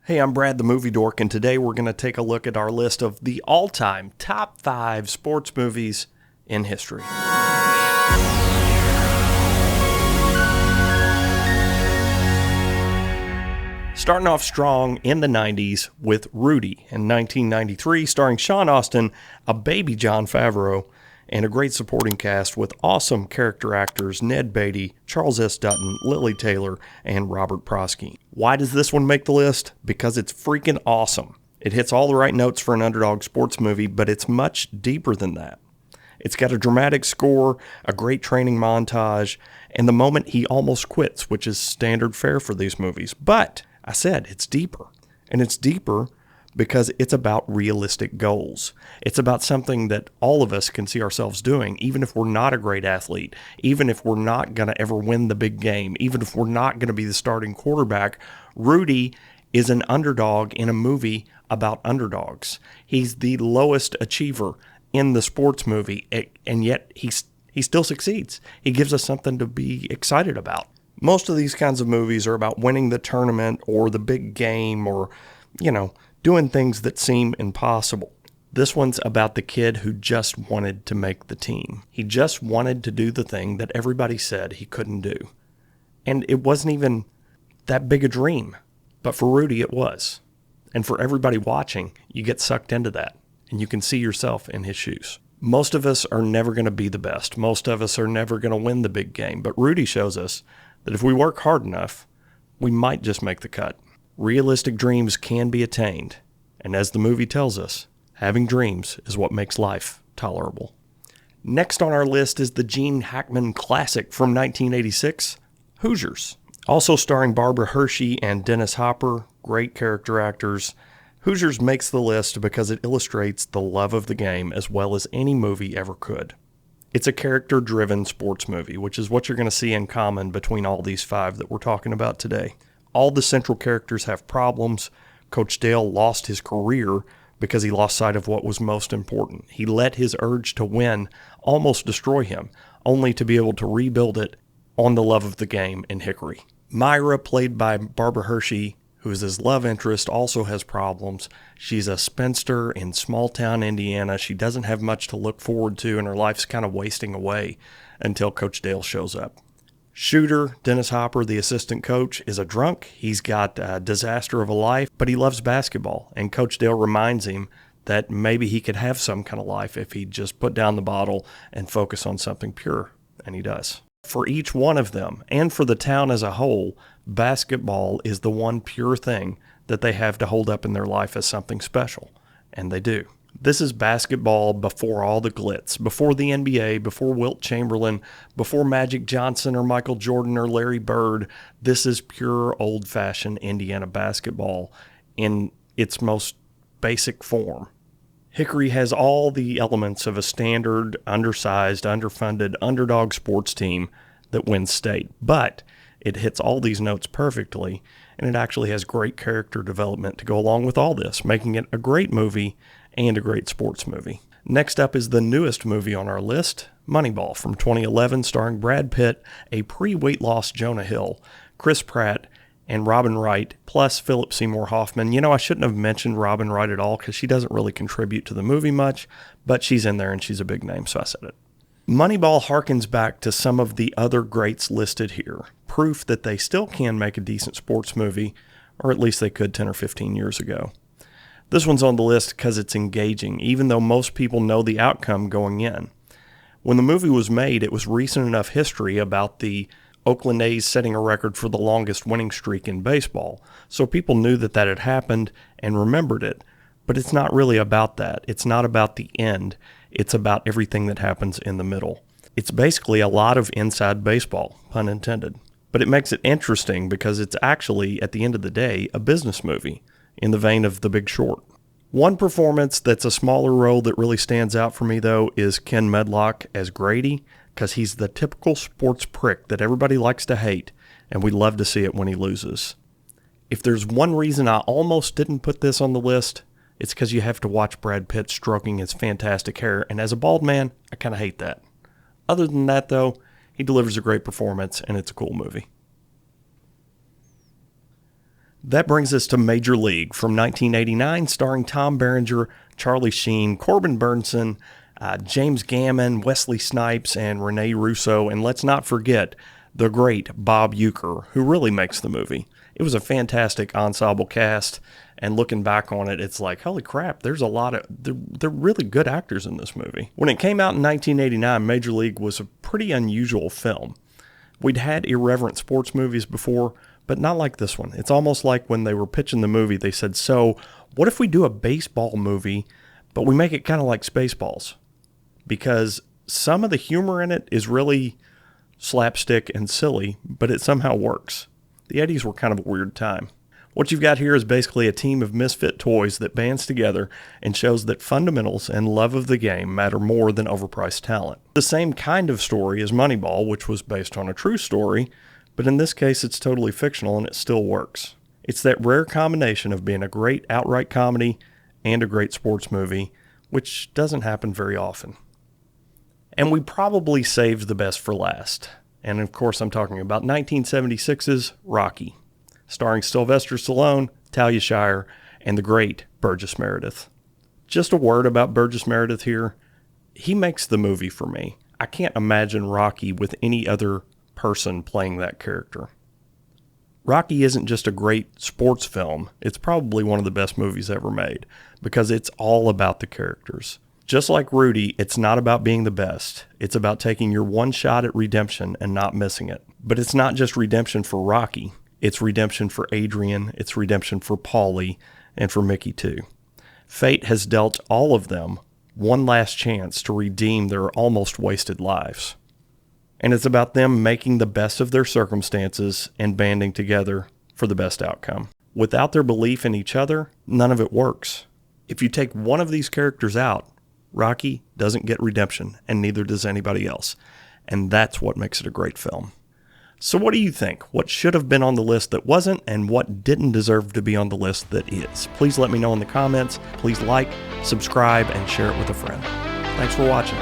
Hey, I'm Brad the Movie Dork, and today we're going to take a look at our list of the all-time top 5 sports movies in history. Starting off strong in the 90s with Rudy in 1993, starring Sean Astin, a baby Jon Favreau, and a great supporting cast with awesome character actors Ned Beatty, Charles S. Dutton, Lily Taylor, and Robert Prosky. Why does this one make the list? Because it's freaking awesome. It hits all the right notes for an underdog sports movie, but it's much deeper than that. It's got a dramatic score, a great training montage, and the moment he almost quits, which is standard fare for these movies. But I said it's deeper, and it's deeper because it's about realistic goals. It's about something that all of us can see ourselves doing, even if we're not a great athlete, even if we're not going to ever win the big game, even if we're not going to be the starting quarterback. Rudy is an underdog in a movie about underdogs. He's the lowest achiever in the sports movie, and yet he still succeeds. He gives us something to be excited about. Most of these kinds of movies are about winning the tournament or the big game or, doing things that seem impossible. This one's about the kid who just wanted to make the team. He just wanted to do the thing that everybody said he couldn't do. And it wasn't even that big a dream. But for Rudy, it was. And for everybody watching, you get sucked into that. And you can see yourself in his shoes. Most of us are never going to be the best. Most of us are never going to win the big game. But Rudy shows us that if we work hard enough, we might just make the cut. Realistic dreams can be attained, and as the movie tells us, having dreams is what makes life tolerable. Next on our list is the Gene Hackman classic from 1986, Hoosiers. Also starring Barbara Hershey and Dennis Hopper, great character actors. Hoosiers makes the list because it illustrates the love of the game as well as any movie ever could. It's a character-driven sports movie, which is what you're going to see in common between all these 5 that we're talking about today. All the central characters have problems. Coach Dale lost his career because he lost sight of what was most important. He let his urge to win almost destroy him, only to be able to rebuild it on the love of the game in Hickory. Myra, played by Barbara Hershey, who is his love interest, also has problems. She's a spinster in small-town Indiana. She doesn't have much to look forward to, and her life's kind of wasting away until Coach Dale shows up. Shooter, Dennis Hopper, the assistant coach, is a drunk. He's got a disaster of a life, but he loves basketball. And Coach Dale reminds him that maybe he could have some kind of life if he just put down the bottle and focus on something pure. And he does. For each one of them, and for the town as a whole, basketball is the one pure thing that they have to hold up in their life as something special. And they do. This is basketball before all the glitz, before the NBA, before Wilt Chamberlain, before Magic Johnson or Michael Jordan or Larry Bird. This is pure old-fashioned Indiana basketball in its most basic form. Hickory has all the elements of a standard, undersized, underfunded, underdog sports team that wins state, but it hits all these notes perfectly, and it actually has great character development to go along with all this, making it a great movie and a great sports movie. Next up is the newest movie on our list, Moneyball from 2011, starring Brad Pitt, a pre-weight loss Jonah Hill, Chris Pratt, and Robin Wright, plus Philip Seymour Hoffman. I shouldn't have mentioned Robin Wright at all because she doesn't really contribute to the movie much, but she's in there and she's a big name, so I said it. Moneyball harkens back to some of the other greats listed here, proof that they still can make a decent sports movie, or at least they could 10 or 15 years ago. This one's on the list because it's engaging, even though most people know the outcome going in. When the movie was made, it was recent enough history about the Oakland A's setting a record for the longest winning streak in baseball, so people knew that had happened and remembered it. But it's not really about that. It's not about the end. It's about everything that happens in the middle. It's basically a lot of inside baseball, pun intended. But it makes it interesting because it's actually, at the end of the day, a business movie, in the vein of The Big Short. One performance that's a smaller role that really stands out for me, though, is Ken Medlock as Grady, because he's the typical sports prick that everybody likes to hate, and we love to see it when he loses. If there's one reason I almost didn't put this on the list, it's because you have to watch Brad Pitt stroking his fantastic hair, and as a bald man, I kind of hate that. Other than that, though, he delivers a great performance, and it's a cool movie. That brings us to Major League from 1989, starring Tom Berenger, Charlie Sheen, Corbin Bernsen, James Gammon, Wesley Snipes, and Rene Russo. And let's not forget the great Bob Uecker, who really makes the movie. It was a fantastic ensemble cast, and looking back on it, it's like, holy crap, there's a lot of, they're really good actors in this movie. When it came out in 1989, Major League was a pretty unusual film. We'd had irreverent sports movies before, but not like this one. It's almost like when they were pitching the movie, they said, so what if we do a baseball movie, but we make it kind of like Spaceballs? Because some of the humor in it is really slapstick and silly, but it somehow works. The 80s were kind of a weird time. What you've got here is basically a team of misfit toys that bands together and shows that fundamentals and love of the game matter more than overpriced talent. The same kind of story as Moneyball, which was based on a true story, but in this case it's totally fictional and it still works. It's that rare combination of being a great outright comedy and a great sports movie, which doesn't happen very often. And we probably saved the best for last. And of course I'm talking about 1976's Rocky, starring Sylvester Stallone, Talia Shire, and the great Burgess Meredith. Just a word about Burgess Meredith here. He makes the movie for me. I can't imagine Rocky with any other person playing that character. Rocky isn't just a great sports film. It's probably one of the best movies ever made because it's all about the characters. Just like Rudy, it's not about being the best. It's about taking your one shot at redemption and not missing it. But it's not just redemption for Rocky. It's redemption for Adrian, it's redemption for Paulie, and for Mickey too. Fate has dealt all of them one last chance to redeem their almost wasted lives. And it's about them making the best of their circumstances and banding together for the best outcome. Without their belief in each other, none of it works. If you take one of these characters out, Rocky doesn't get redemption, and neither does anybody else. And that's what makes it a great film. So what do you think? What should have been on the list that wasn't, and what didn't deserve to be on the list that is? Please let me know in the comments. Please like, subscribe, and share it with a friend. Thanks for watching.